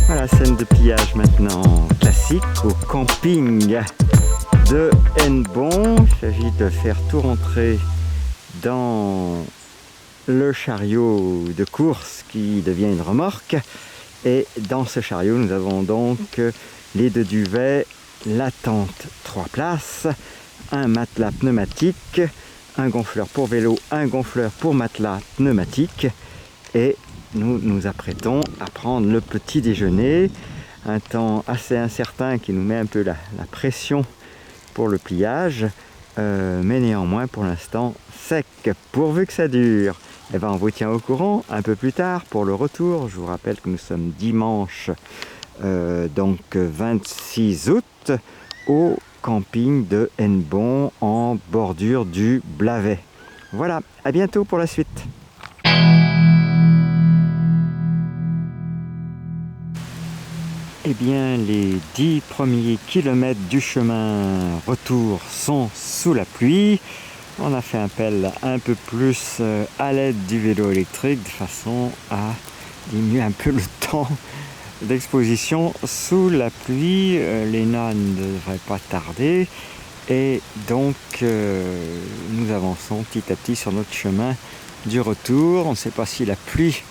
Voilà, scène de pliage maintenant classique au camping de Hennebont. Il s'agit de faire tout rentrer dans le chariot de course qui devient une remorque. Et dans ce chariot, nous avons donc les 2 duvets, la tente 3 places, un matelas pneumatique, un gonfleur pour vélo, un gonfleur pour matelas pneumatique. Et nous nous apprêtons à prendre le petit déjeuner. Un temps assez incertain qui nous met un peu la pression pour le pliage, mais néanmoins pour l'instant sec, pourvu que ça dure. Et ben on vous tient au courant un peu plus tard pour le retour. Je vous rappelle que nous sommes dimanche, donc 26 août, au camping de Hennebont en bordure du Blavet. Voilà, à bientôt pour la suite. Eh bien, les 10 premiers kilomètres du chemin retour sont sous la pluie. On a fait appel un peu plus à l'aide du vélo électrique de façon à diminuer un peu le temps d'exposition sous la pluie. Léna ne devrait pas tarder et donc nous avançons petit à petit sur notre chemin du retour. On ne sait pas si la pluie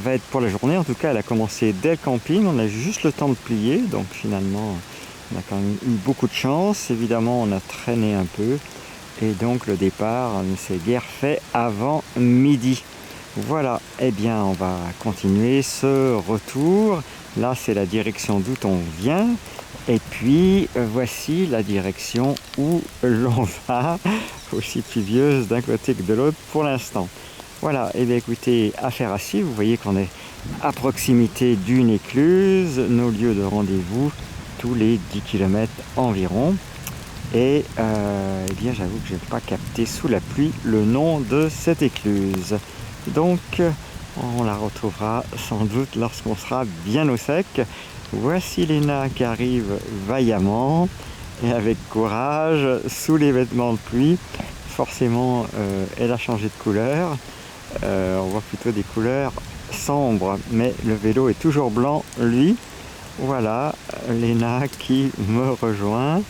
va être pour la journée. En tout cas, elle a commencé dès le camping. On a juste le temps de plier, donc finalement on a quand même eu beaucoup de chance. Évidemment, on a traîné un peu et donc le départ ne s'est guère fait avant midi. Voilà, eh bien on va continuer ce retour. Là, c'est la direction d'où on vient. Et puis, voici la direction où l'on va, aussi pluvieuse d'un côté que de l'autre pour l'instant. Voilà, et bien écoutez, affaire à suivre. Vous voyez qu'on est à proximité d'une écluse, nos lieux de rendez-vous tous les 10 km environ. Et eh bien j'avoue que je n'ai pas capté sous la pluie le nom de cette écluse. Donc on la retrouvera sans doute lorsqu'on sera bien au sec. Voici Léna qui arrive vaillamment et avec courage sous les vêtements de pluie. Forcément elle a changé de couleur. On voit plutôt des couleurs sombres, mais le vélo est toujours blanc lui. Voilà Léna qui me rejoint.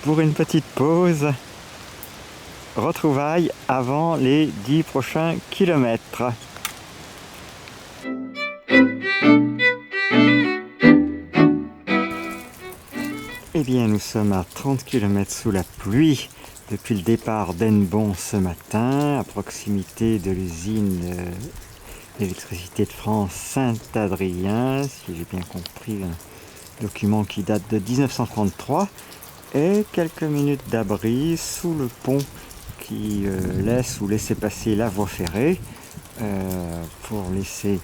Pour une petite pause, retrouvailles avant les 10 prochains kilomètres. Eh bien, nous sommes à 30 km sous la pluie depuis le départ d'Hennebont ce matin, à proximité de l'usine d'électricité de France Saint-Adrien, si j'ai bien compris, un document qui date de 1933. Et quelques minutes d'abri sous le pont qui laisse ou laisser passer la voie ferrée pour laisser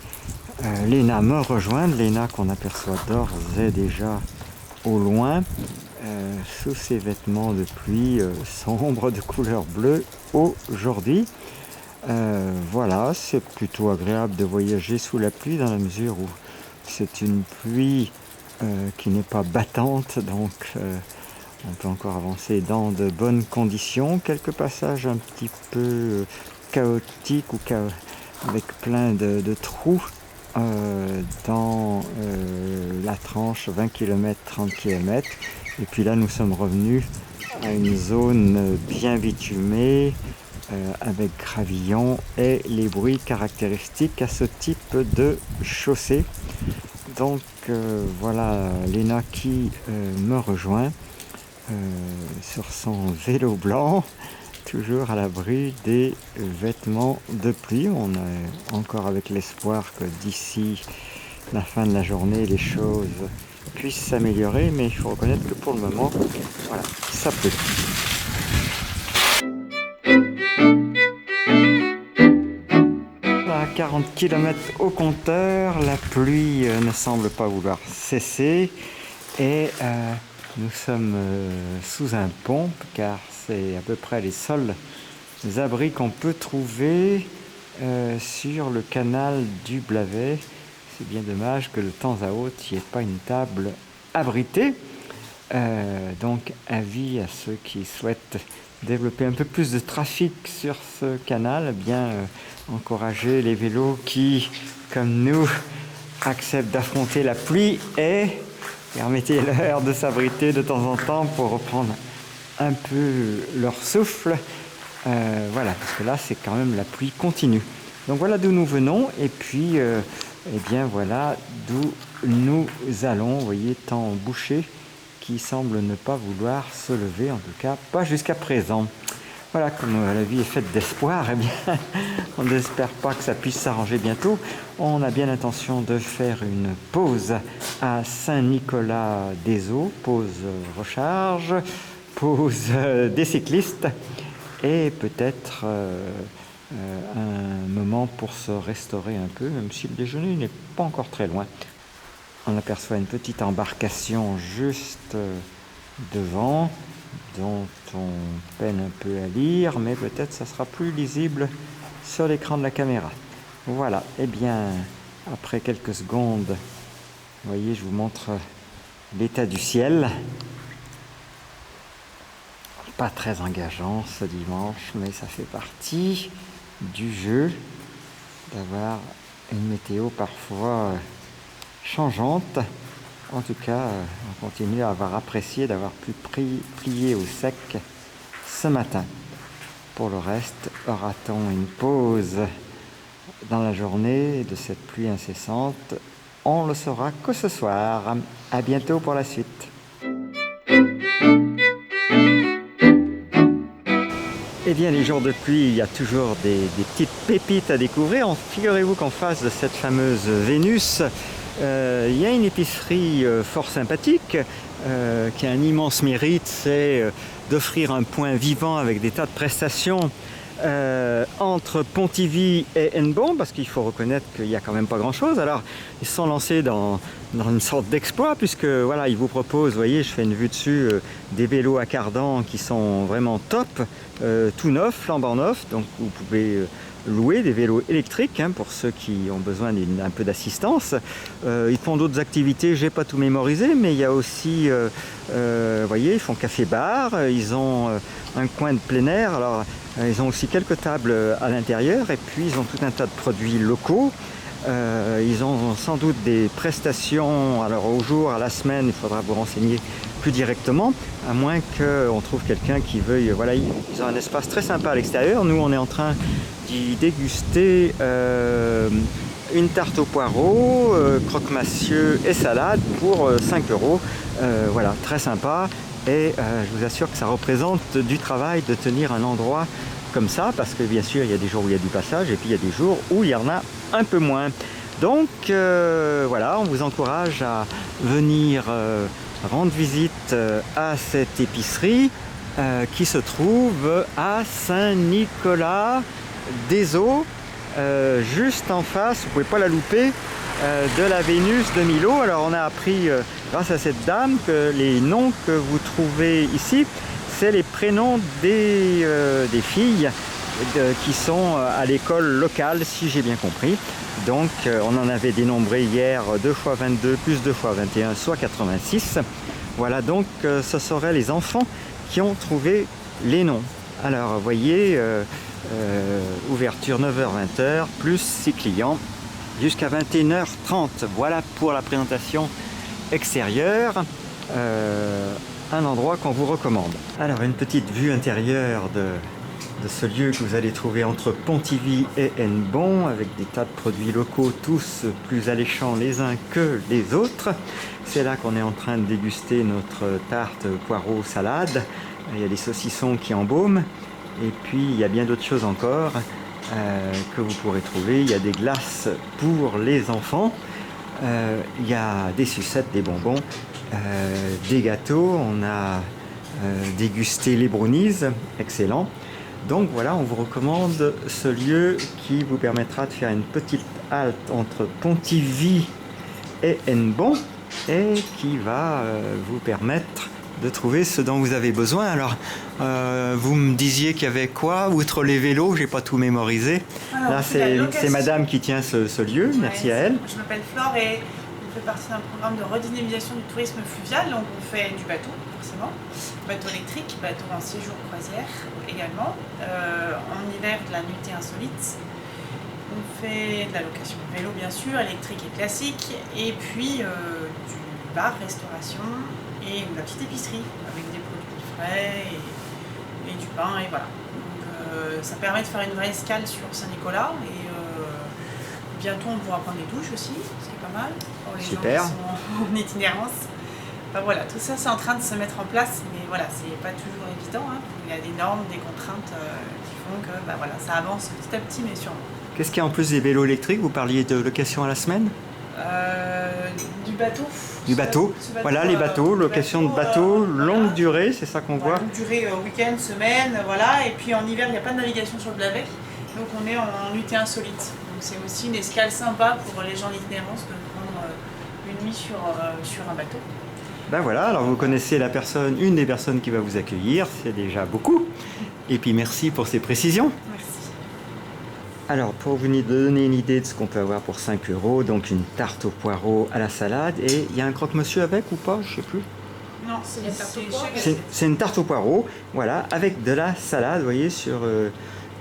Léna me rejoindre. Léna qu'on aperçoit d'ores et déjà au loin sous ses vêtements de pluie sombres de couleur bleue aujourd'hui. Voilà, c'est plutôt agréable de voyager sous la pluie dans la mesure où c'est une pluie qui n'est pas battante, donc on peut encore avancer dans de bonnes conditions. Quelques passages un petit peu chaotiques ou avec plein de trous dans la tranche 20 km, 30 km. Et puis là, nous sommes revenus à une zone bien bitumée avec gravillon et les bruits caractéristiques à ce type de chaussée. Donc voilà Léna qui me rejoint sur son vélo blanc, toujours à l'abri des vêtements de pluie. On est encore avec l'espoir que d'ici la fin de la journée, les choses puissent s'améliorer, mais il faut reconnaître que pour le moment, voilà, ça pleut. À 40 km au compteur, la pluie ne semble pas vouloir cesser et nous sommes sous un pont car c'est à peu près les seuls abris qu'on peut trouver sur le canal du Blavet. C'est bien dommage que de temps à autre il n'y ait pas une table abritée. Donc avis à ceux qui souhaitent développer un peu plus de trafic sur ce canal, bien encourager les vélos qui, comme nous, acceptent d'affronter la pluie et permettez-leur de s'abriter de temps en temps pour reprendre un peu leur souffle. Voilà, parce que là, c'est quand même la pluie continue. Donc voilà d'où nous venons et puis, eh bien voilà d'où nous allons. Vous voyez, temps bouché qui semble ne pas vouloir se lever, en tout cas pas jusqu'à présent. Voilà, comme la vie est faite d'espoir, eh bien, on n'espère pas que ça puisse s'arranger bientôt. On a bien l'intention de faire une pause à Saint-Nicolas-des-Eaux, pause recharge, pause des cyclistes et peut-être un moment pour se restaurer un peu, même si le déjeuner n'est pas encore très loin. On aperçoit une petite embarcation juste devant, dont on peine un peu à lire, mais peut-être ça sera plus lisible sur l'écran de la caméra. Voilà, et bien, après quelques secondes, vous voyez, je vous montre l'état du ciel. Pas très engageant ce dimanche, mais ça fait partie du jeu d'avoir une météo parfois changeante. En tout cas, on continue à avoir apprécié d'avoir pu plier au sec ce matin. Pour le reste, aura-t-on une pause dans la journée de cette pluie incessante? On le saura que ce soir. À bientôt pour la suite. Eh bien, les jours de pluie, il y a toujours des petites pépites à découvrir. Figurez-vous qu'en face de cette fameuse Vénus, il y a une épicerie fort sympathique qui a un immense mérite, c'est d'offrir un point vivant avec des tas de prestations entre Pontivy et Hennebont, parce qu'il faut reconnaître qu'il n'y a quand même pas grand-chose. Alors, ils se sont lancés dans une sorte d'exploit, puisque voilà, ils vous proposent, vous voyez, je fais une vue dessus, des vélos à cardan qui sont vraiment top, tout neuf, flambant neuf, donc vous pouvez louer des vélos électriques pour ceux qui ont besoin d'un peu d'assistance. Ils font d'autres activités, j'ai pas tout mémorisé, mais il y a aussi, vous voyez, ils font café-bar, ils ont un coin de plein air, alors ils ont aussi quelques tables à l'intérieur et puis ils ont tout un tas de produits locaux. Ils ont sans doute des prestations, alors au jour, à la semaine, il faudra vous renseigner plus directement, à moins qu'on trouve quelqu'un qui veuille, voilà, ils ont un espace très sympa à l'extérieur. Nous, on est en train d'y déguster une tarte aux poireaux, croque-monsieur et salade pour 5 €. Voilà, très sympa. Et je vous assure que ça représente du travail de tenir un endroit comme ça, parce que bien sûr il y a des jours où il y a du passage et puis il y a des jours où il y en a un peu moins. Donc voilà, on vous encourage à venir rendre visite à cette épicerie qui se trouve à Saint-Nicolas-des-Eaux, juste en face, vous ne pouvez pas la louper, de la Vénus de Milo. Alors on a appris grâce à cette dame que les noms que vous trouvez ici, c'est les prénoms des filles qui sont à l'école locale, si j'ai bien compris. Donc on en avait dénombré hier 2 x 22 plus 2 x 21, soit 86. Voilà, donc ce seraient les enfants qui ont trouvé les noms. Alors vous voyez, ouverture 9h-20h, plus 6 clients jusqu'à 21h30. Voilà pour la présentation extérieure. Un endroit qu'on vous recommande. Alors une petite vue intérieure de ce lieu que vous allez trouver entre Pontivy et Hennebont, avec des tas de produits locaux, tous plus alléchants les uns que les autres. C'est là qu'on est en train de déguster notre tarte poireau salade. Il y a des saucissons qui embaument et puis il y a bien d'autres choses encore que vous pourrez trouver. Il y a des glaces pour les enfants, il y a des sucettes, des bonbons, des gâteaux. On a dégusté les brownies, excellent. Donc voilà, on vous recommande ce lieu qui vous permettra de faire une petite halte entre Pontivy et Hennebont et qui va vous permettre de trouver ce dont vous avez besoin. Alors, vous me disiez qu'il y avait quoi, outre les vélos, j'ai pas tout mémorisé. Alors, là, c'est madame qui tient ce lieu, ouais, merci à elle. Je m'appelle Flore et on fait partie d'un programme de redynamisation du tourisme fluvial, donc on fait du bateau. forcément. Bateau électrique, bateau en séjour croisière également. En hiver, de la nuitée insolite. On fait de la location de vélo bien sûr, électrique et classique, et puis du bar, restauration et de la petite épicerie avec des produits frais et du pain et voilà. Donc ça permet de faire une vraie escale sur Saint-Nicolas et bientôt on pourra prendre des douches aussi, ce qui est pas mal pour les Super. gens qui sont en itinérance. Enfin, voilà, tout ça c'est en train de se mettre en place, mais voilà, c'est pas toujours évident. Hein. Il y a des normes, des contraintes qui font que voilà, ça avance petit à petit mais sûrement. Qu'est-ce qu'il y a en plus des vélos électriques? Vous parliez de location à la semaine? Du bateau. Du bateau. Voilà les bateaux, location de bateaux, longue durée, c'est ça qu'on voit. Longue durée, week-end, semaine, voilà. Et puis en hiver, il n'y a pas de navigation sur le Blavec, donc on est en nuitée insolite. Donc c'est aussi une escale sympa pour les gens d'itinérance de prendre une nuit sur un bateau. Ben voilà, alors vous connaissez la personne, une des personnes qui va vous accueillir, c'est déjà beaucoup. Et puis merci pour ces précisions. Merci. Alors, pour vous donner une idée de ce qu'on peut avoir pour 5 €, donc une tarte aux poireaux à la salade, et il y a un croque-monsieur avec ou pas, je sais plus. Non, c'est une tarte aux poireaux. C'est une tarte aux poireaux, voilà, avec de la salade, vous voyez, sur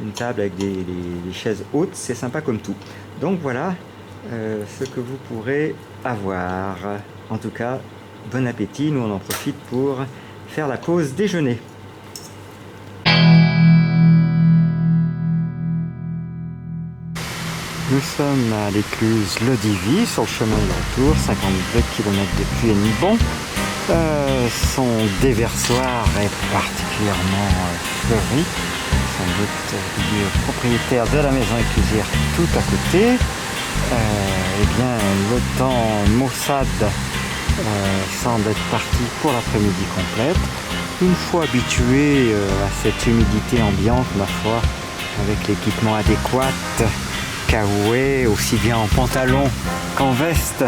une table avec des chaises hautes, c'est sympa comme tout. Donc voilà ce que vous pourrez avoir. En tout cas, bon appétit, nous on en profite pour faire la pause déjeuner. Nous sommes à l'écluse Lodivie, sur le chemin de retour, 52 km depuis Hennebont. Son déversoir est particulièrement fleuri, sans doute le propriétaire de la maison éclusière tout à côté. Eh bien, le temps maussade semble être parti pour l'après-midi complète. Une fois habitué à cette humidité ambiante, ma foi, avec l'équipement adéquat, caouet, aussi bien en pantalon qu'en veste,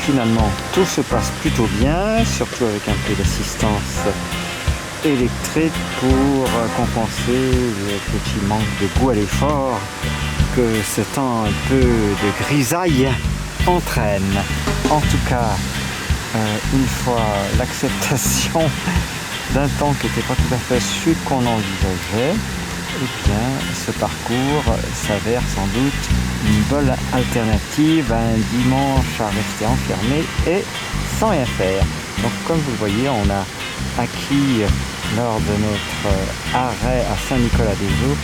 finalement tout se passe plutôt bien, surtout avec un peu d'assistance électrique pour compenser le petit manque de goût à l'effort que ce temps un peu de grisaille entraîne. En tout cas, une fois l'acceptation d'un temps qui n'était pas tout à fait celui qu'on envisageait, eh bien, ce parcours s'avère sans doute une bonne alternative à un dimanche à rester enfermé et sans rien faire. Donc, comme vous le voyez, on a acquis lors de notre arrêt à Saint-Nicolas-des-Eaux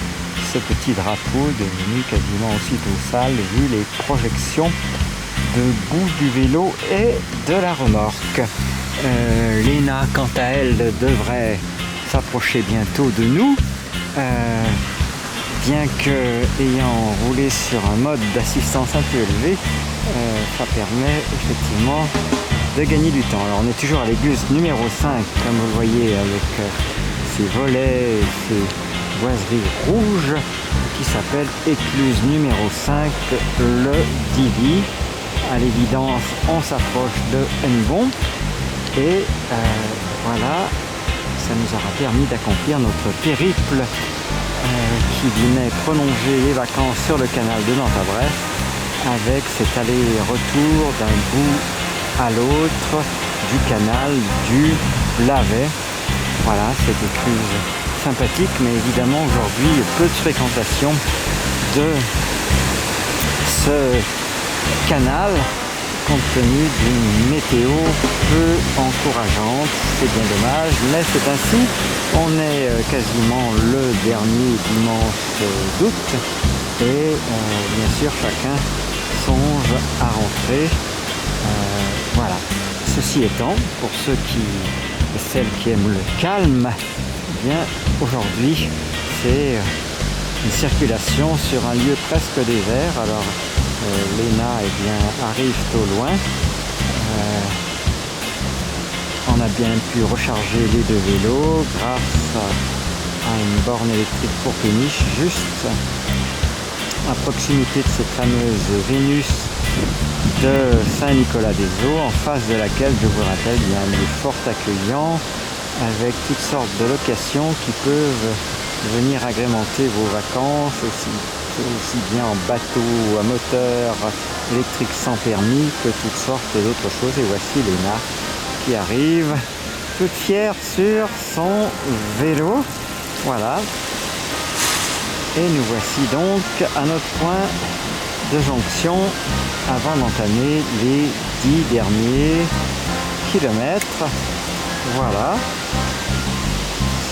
ce petit drapeau devenu quasiment aussitôt sale vu les projections de bout du vélo et de la remorque. Léna, quant à elle, devrait s'approcher bientôt de nous. Bien que ayant roulé sur un mode d'assistance un peu élevé, ça permet effectivement de gagner du temps. Alors on est toujours à l'église numéro 5, comme vous le voyez, avec ses volets et ses boiseries rouges, qui s'appelle écluse numéro 5, le Divi. À l'évidence, on s'approche de Hennebont et voilà. Ça nous aura permis d'accomplir notre périple qui venait prolonger les vacances sur le canal de Nantes à Brest avec cet aller-retour d'un bout à l'autre du canal du Blavet. Voilà, cette écluse sympathique, mais évidemment aujourd'hui peu de fréquentation de ce canal compte tenu d'une météo peu encourageante. C'est bien dommage, mais c'est ainsi. On est quasiment le dernier dimanche d'août et bien sûr chacun songe à rentrer. Voilà. Ceci étant, pour ceux et celles qui aiment le calme, eh bien aujourd'hui c'est une circulation sur un lieu presque désert. Alors Léna arrive au loin. On a bien pu recharger les deux vélos grâce à une borne électrique pour péniche juste à proximité de cette fameuse Vénus de Saint-Nicolas-des-Eaux, en face de laquelle, je vous rappelle, il y a un lieu fort accueillant avec toutes sortes de locations qui peuvent venir agrémenter vos vacances aussi bien en bateau à moteur électrique sans permis que toutes sortes d'autres choses. Et voici Léna qui arrive toute fière sur son vélo. Voilà. Et nous voici donc à notre point de jonction avant d'entamer les 10 derniers kilomètres. Voilà.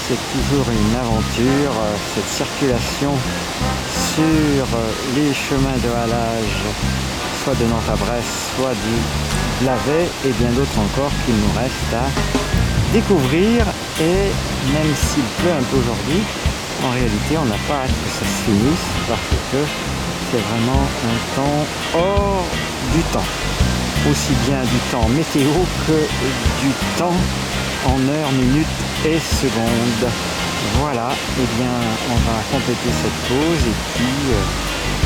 C'est toujours une aventure, cette circulation sur les chemins de halage, soit de Nantes à Brest, soit de Blavet et bien d'autres encore qu'il nous reste à découvrir. Et même s'il pleut un peu aujourd'hui, en réalité on n'a pas hâte que ça se finisse parce que c'est vraiment un temps hors du temps. Aussi bien du temps météo que du temps en heures, minutes et secondes. Voilà, et bien on va compléter cette pause et puis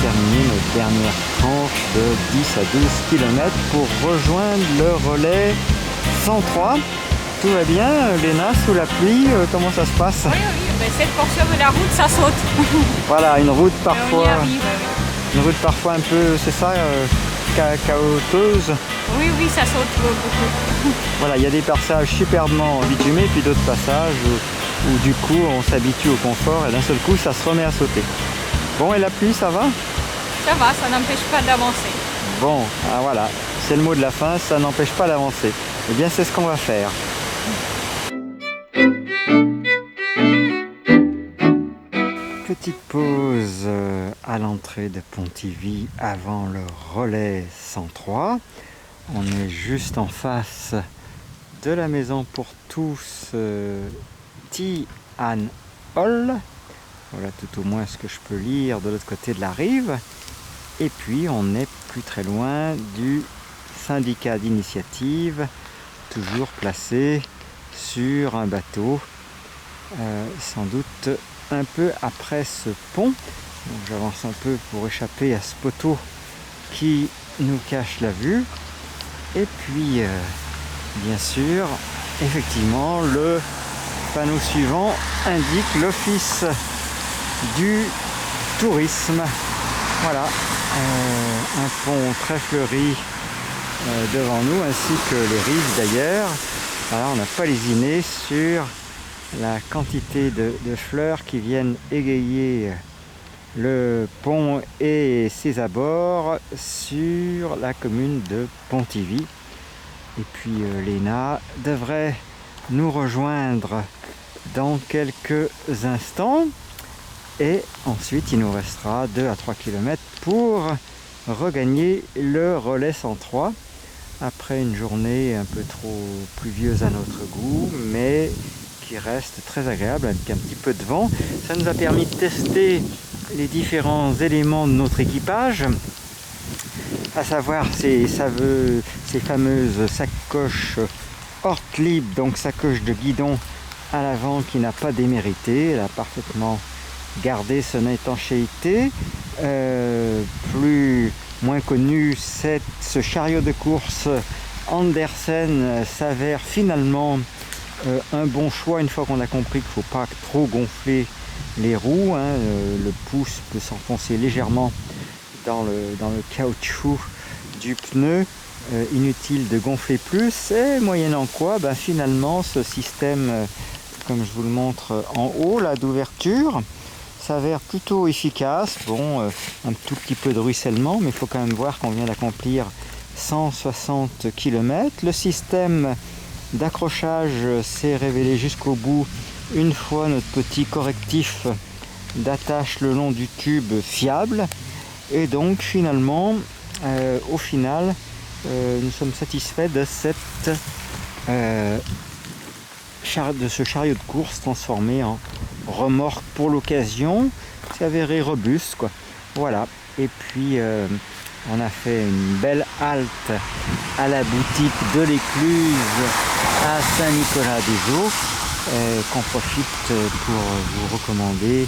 terminer notre dernière tranche de 10 à 12 km pour rejoindre le relais 103. Tout va bien, Léna, sous la pluie, comment ça se passe? Oui, ben cette portion de la route, ça saute. Voilà, une route On y parfois, arrive, une route parfois un peu, c'est ça, chaoteuse. oui, ça saute beaucoup. Voilà, il y a des passages superbement bitumés, puis d'autres passages où du coup on s'habitue au confort et d'un seul coup ça se remet à sauter. Bon, et la pluie, ça va? Ça va, ça n'empêche pas d'avancer. Bon, ah voilà, c'est le mot de la fin, ça n'empêche pas d'avancer. Eh bien, c'est ce qu'on va faire. Petite pause à l'entrée de Pontivy avant le relais 103. On est juste en face de la maison pour tous Ti An Hol. Voilà tout au moins ce que je peux lire de l'autre côté de la rive. Et puis on n'est plus très loin du syndicat d'initiative, toujours placé sur un bateau, sans doute un peu après ce pont. Donc j'avance un peu pour échapper à ce poteau qui nous cache la vue. Et puis bien sûr, effectivement, le panneau suivant indique l'office du tourisme. Voilà, un pont très fleuri devant nous, ainsi que les rives d'ailleurs. Voilà, on n'a pas lésiné sur la quantité de fleurs qui viennent égayer le pont et ses abords sur la commune de Pontivy. Et puis Léna devrait nous rejoindre dans quelques instants. Et ensuite, il nous restera 2 à 3 km pour regagner le relais 103 après une journée un peu trop pluvieuse à notre goût, mais qui reste très agréable avec un petit peu de vent. Ça nous a permis de tester les différents éléments de notre équipage, à savoir ces fameuses sacoches Ortlieb, donc sacoche de guidon à l'avant qui n'a pas démérité, elle a parfaitement gardé son étanchéité. Moins connu, ce chariot de course Andersen s'avère finalement un bon choix une fois qu'on a compris qu'il ne faut pas trop gonfler les roues, hein. Le pouce peut s'enfoncer légèrement dans le caoutchouc du pneu. Inutile de gonfler plus, et moyennant quoi, finalement ce système, comme je vous le montre en haut là, d'ouverture, s'avère plutôt efficace. Bon, un tout petit peu de ruissellement, mais il faut quand même voir qu'on vient d'accomplir 160 km. Le système d'accrochage s'est révélé jusqu'au bout une fois notre petit correctif d'attache le long du tube fiable, et donc finalement au final nous sommes satisfaits de ce chariot de course transformé en remorque pour l'occasion. C'est avéré robuste, quoi. Voilà, et puis on a fait une belle halte à la boutique de l'Écluse à Saint-Nicolas-des-Eaux, qu'on profite pour vous recommander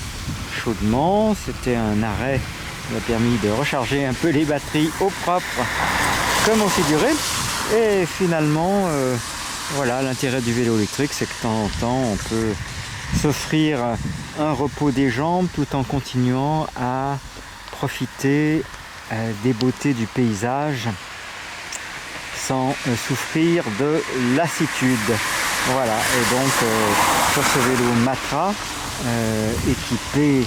chaudement. C'était un arrêt qui a permis de recharger un peu les batteries au propre comme au figuré. Et finalement, voilà, l'intérêt du vélo électrique, c'est que de temps en temps on peut s'offrir un repos des jambes tout en continuant à profiter des beautés du paysage sans souffrir de lassitude. Voilà, et donc sur ce vélo Matra, équipé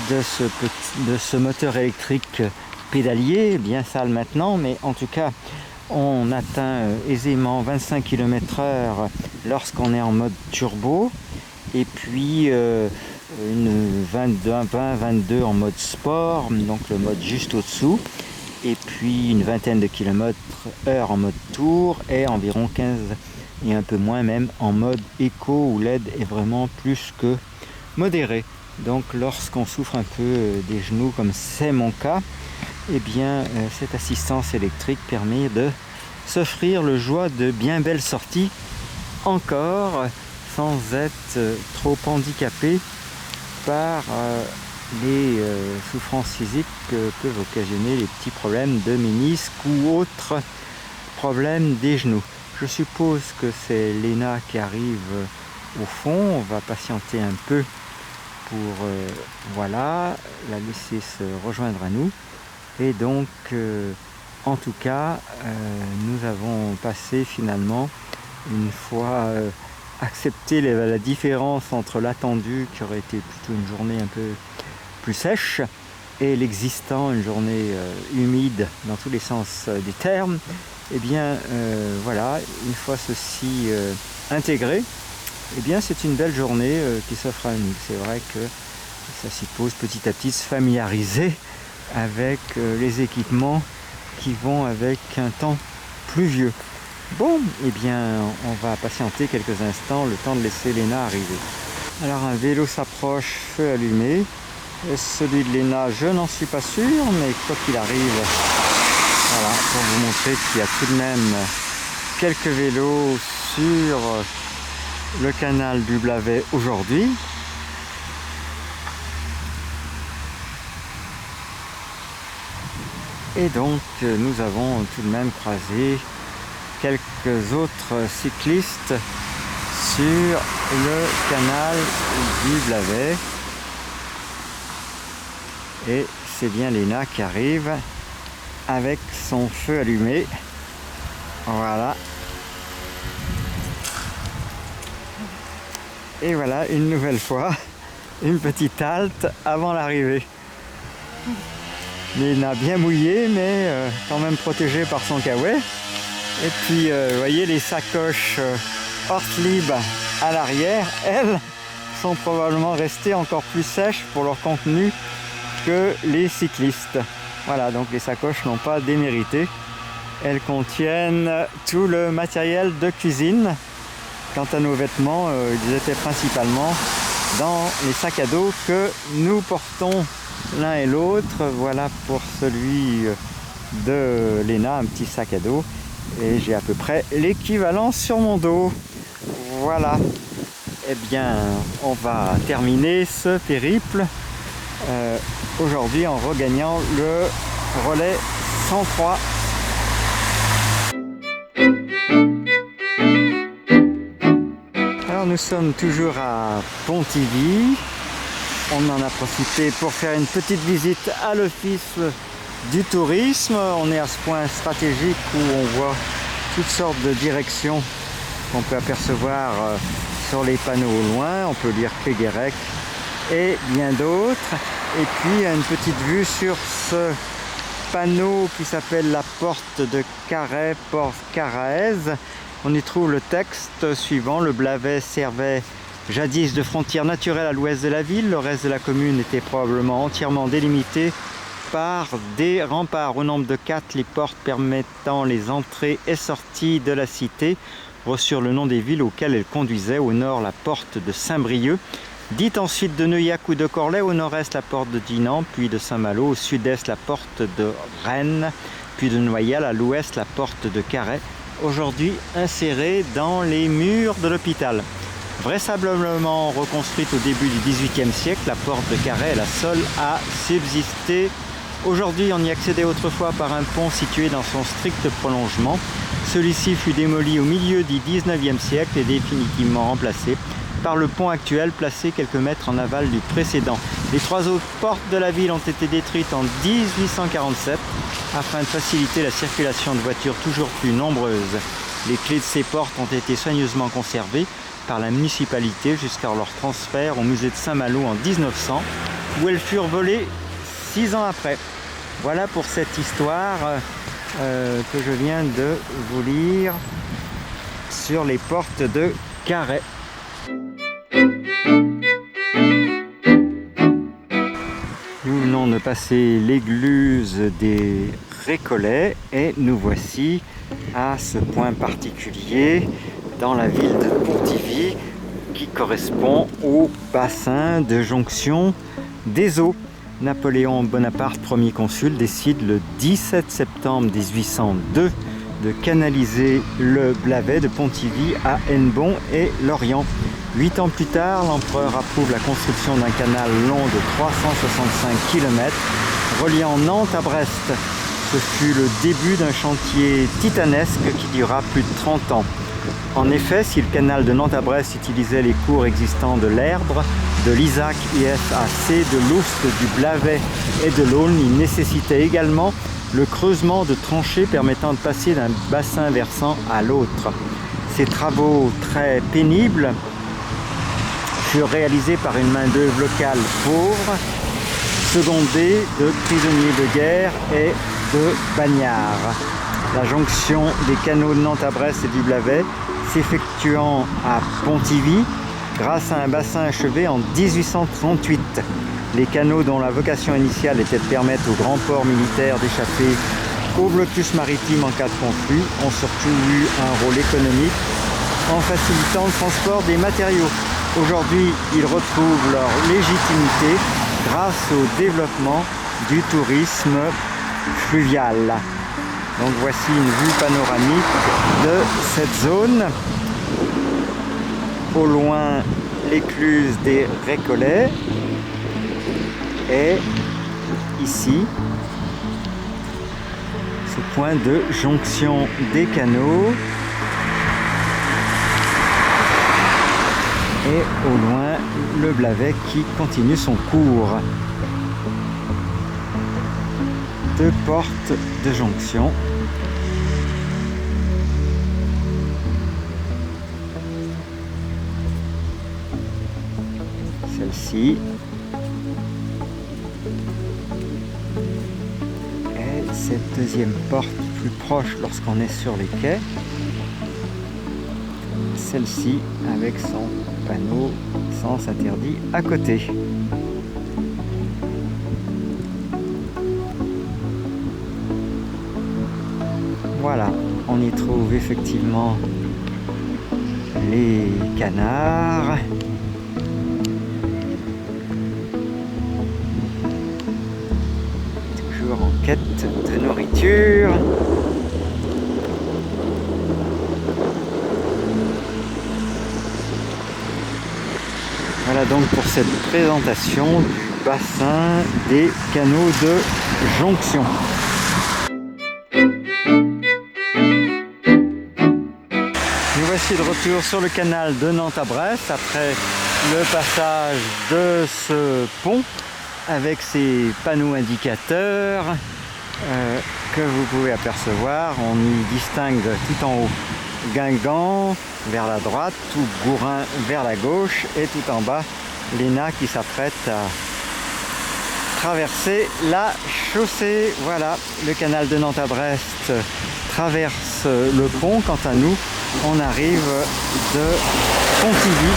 de ce moteur électrique pédalier, bien sale maintenant, mais en tout cas on atteint aisément 25 km/h lorsqu'on est en mode turbo, et puis une 20-22 en mode sport, donc le mode juste au-dessous, et puis une vingtaine de km/h en mode tour, et environ 15 et un peu moins même en mode éco, où l'aide est vraiment plus que modérée. Donc lorsqu'on souffre un peu des genoux, comme c'est mon cas, eh bien cette assistance électrique permet de s'offrir le joie de bien belles sorties, encore sans être trop handicapé par les souffrances physiques que peuvent occasionner les petits problèmes de ménisque ou autres problèmes des genoux. Je suppose que c'est Léna qui arrive au fond. On va patienter un peu pour voilà, la laisser se rejoindre à nous. Et donc en tout cas nous avons passé finalement, une fois accepté la différence entre l'attendu, qui aurait été plutôt une journée un peu plus sèche, et l'existant, une journée humide dans tous les sens des termes, et bien voilà, une fois ceci intégré, et bien c'est une belle journée qui s'offre à nous. C'est vrai que ça suppose petit à petit de se familiariser avec les équipements qui vont avec un temps pluvieux. Bon, eh bien on va patienter quelques instants, le temps de laisser Léna arriver. Alors un vélo s'approche, feu allumé. Celui de Léna, je n'en suis pas sûr, mais quoi qu'il arrive, voilà, pour vous montrer qu'il y a tout de même quelques vélos sur le canal du Blavet aujourd'hui. Et donc nous avons tout de même croisé quelques autres cyclistes sur le canal du Blavet. Et c'est bien Léna qui arrive avec son feu allumé. Voilà. Et voilà, une nouvelle fois, une petite halte avant l'arrivée. Léna bien mouillée, mais quand même protégée par son kawaii. Et puis, vous voyez, les sacoches Ortlieb à l'arrière, elles, sont probablement restées encore plus sèches pour leur contenu que les cyclistes. Voilà, donc les sacoches n'ont pas démérité. Elles contiennent tout le matériel de cuisine. Quant à nos vêtements, ils étaient principalement dans les sacs à dos que nous portons l'un et l'autre. Voilà pour celui de Léna, un petit sac à dos. Et j'ai à peu près l'équivalent sur mon dos. Voilà. Eh bien, on va terminer ce périple aujourd'hui en regagnant le relais 103. Alors nous sommes toujours à Pontivy. On en a profité pour faire une petite visite à l'office du tourisme. On est à ce point stratégique où on voit toutes sortes de directions qu'on peut apercevoir sur les panneaux au loin. On peut lire Keguerec et bien d'autres. Et puis une petite vue sur ce panneau qui s'appelle la porte de Carhaix, porte Caraèze. On y trouve le texte suivant: le Blavet servait jadis de frontière naturelle à l'ouest de la ville. Le reste de la commune était probablement entièrement délimité par des remparts au nombre de 4. Les portes permettant les entrées et sorties de la cité reçurent le nom des villes auxquelles elles conduisaient. Au nord, la porte de Saint-Brieuc, dite ensuite de Neuillac ou de Corlay. Au nord-est, la porte de Dinan, puis de Saint-Malo. Au sud-est, la porte de Rennes, puis de Noyal. À l'ouest, la porte de Carhaix, aujourd'hui insérée dans les murs de l'hôpital. Vraisemblablement reconstruite au début du XVIIIe siècle, la porte de Carhaix est la seule à subsister. Aujourd'hui, on y accédait autrefois par un pont situé dans son strict prolongement. Celui-ci fut démoli au milieu du XIXe siècle et définitivement remplacé par le pont actuel placé quelques mètres en aval du précédent. Les 3 autres portes de la ville ont été détruites en 1847 afin de faciliter la circulation de voitures toujours plus nombreuses Les clés de ces portes ont été soigneusement conservées par la municipalité jusqu'à leur transfert au musée de Saint-Malo en 1900, où elles furent volées 6 ans après. Voilà pour cette histoire que je viens de vous lire sur les portes de Carhaix. Nous venons de passer l'écluse des Récollets et nous voici à ce point particulier dans la ville de Pontivy qui correspond au bassin de jonction des eaux. Napoléon Bonaparte, premier consul, décide le 17 septembre 1802 de canaliser le Blavet de Pontivy à Hennebont et Lorient. 8 ans plus tard, l'empereur approuve la construction d'un canal long de 365 km reliant Nantes à Brest. Ce fut le début d'un chantier titanesque qui dura plus de 30 ans. En effet, si le canal de Nantes à Brest utilisait les cours existants de l'Erdre, de l'Isaac IFAC, de l'Oust, du Blavet et de l'Aulne, il nécessitait également le creusement de tranchées permettant de passer d'un bassin versant à l'autre. Ces travaux très pénibles furent réalisés par une main-d'œuvre locale pauvre, secondée de prisonniers de guerre et de bagnards. La jonction des canaux de Nantes à Brest et du Blavet s'effectuant à Pontivy grâce à un bassin achevé en 1838. Les canaux dont la vocation initiale était de permettre aux grands ports militaires d'échapper au blocus maritime en cas de conflit ont surtout eu un rôle économique en facilitant le transport des matériaux. Aujourd'hui, ils retrouvent leur légitimité grâce au développement du tourisme fluvial. Donc voici une vue panoramique de cette zone. Au loin, l'écluse des Récollets. Et ici, ce point de jonction des canaux. Et au loin, le Blavet qui continue son cours. 2 portes de jonction. Celle-ci. Et cette deuxième porte plus proche lorsqu'on est sur les quais. Celle-ci avec son panneau sens interdit à côté. Voilà, on y trouve effectivement les canards. Toujours en quête de nourriture. Voilà donc pour cette présentation du bassin des canaux de jonction. Nous voici de retour sur le canal de Nantes à Brest après le passage de ce pont avec ses panneaux indicateurs que vous pouvez apercevoir. On y distingue tout en haut Guingamp vers la droite, tout Gourin vers la gauche et tout en bas l'ENA qui s'apprête à traverser la chaussée. Voilà, le canal de Nantes à Brest traverse le pont. Quant à nous, on arrive de Pontivy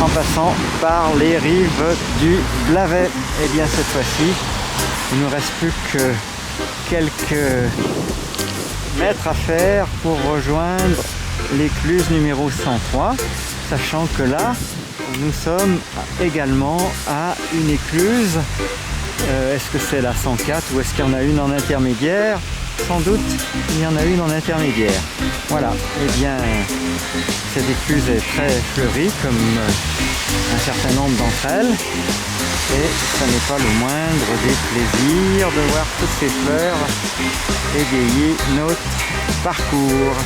en passant par les rives du Blavet. Et bien cette fois-ci, il ne nous reste plus que quelques mètres à faire pour rejoindre l'écluse numéro 103, sachant que là, nous sommes également à une écluse. Est-ce que c'est la 104 ou est-ce qu'il y en a une en intermédiaire? Sans doute, il y en a une en intermédiaire. Voilà, et bien, cette écluse est très fleurie, comme un certain nombre d'entre elles. Et ce n'est pas le moindre des plaisirs de voir toutes ces fleurs égayer notre parcours.